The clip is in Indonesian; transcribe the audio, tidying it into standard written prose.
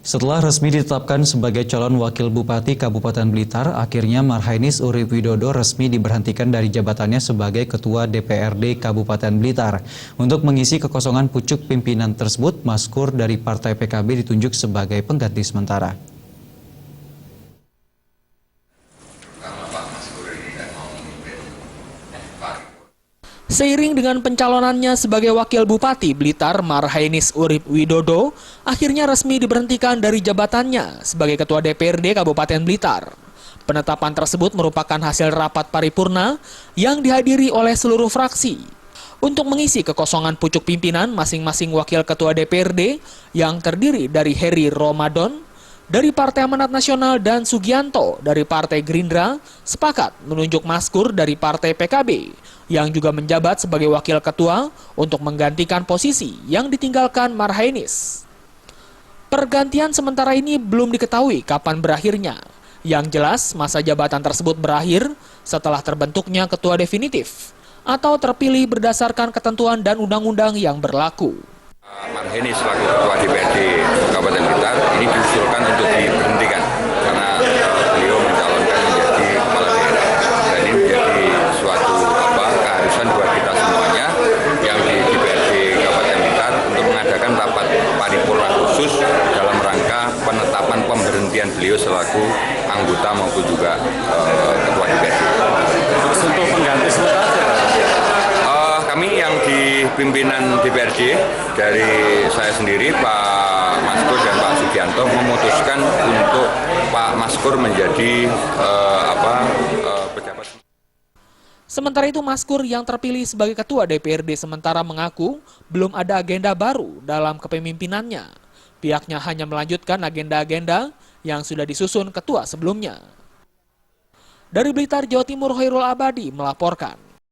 Setelah resmi ditetapkan sebagai calon wakil Bupati Kabupaten Blitar, akhirnya Marhainis Urip Widodo resmi diberhentikan dari jabatannya sebagai Ketua DPRD Kabupaten Blitar. Untuk mengisi kekosongan pucuk pimpinan tersebut, Maskur dari Partai PKB ditunjuk sebagai pengganti sementara. Seiring dengan pencalonannya sebagai Wakil Bupati Blitar, Marhainis Urip Widodo akhirnya resmi diberhentikan dari jabatannya sebagai Ketua DPRD Kabupaten Blitar. Penetapan tersebut merupakan hasil rapat paripurna yang dihadiri oleh seluruh fraksi untuk mengisi kekosongan pucuk pimpinan masing-masing Wakil Ketua DPRD yang terdiri dari Heri Ramadan dari Partai Amanat Nasional dan Sugianto dari Partai Gerindra sepakat menunjuk Maskur dari Partai PKB yang juga menjabat sebagai Wakil Ketua untuk menggantikan posisi yang ditinggalkan Marhainis. Pergantian sementara ini belum diketahui kapan berakhirnya. Yang jelas masa jabatan tersebut berakhir setelah terbentuknya ketua definitif atau terpilih berdasarkan ketentuan dan undang-undang yang berlaku. Marhainis selaku Ketua DPRD Kabupaten Blitar ini diusulkan untuk diberhentikan karena beliau mencalonkan menjadi kepala daerah dan ini menjadi suatu keharusan buat kita semuanya yang di DPRD Kabupaten Blitar untuk mengadakan rapat paripurna khusus dalam rangka penetapan pemberhentian beliau selaku anggota maupun juga Ketua DPRD. Terus untuk pengganti sementara kami yang di pimpinan DPRD dari saya sendiri, Pak Maskur dan Pak Sugianto memutuskan untuk Pak Maskur menjadi pejabat. Sementara itu Maskur yang terpilih sebagai Ketua DPRD sementara mengaku belum ada agenda baru dalam kepemimpinannya. Pihaknya hanya melanjutkan agenda-agenda yang sudah disusun ketua sebelumnya. Dari Blitar, Jawa Timur, Khairul Abadi melaporkan.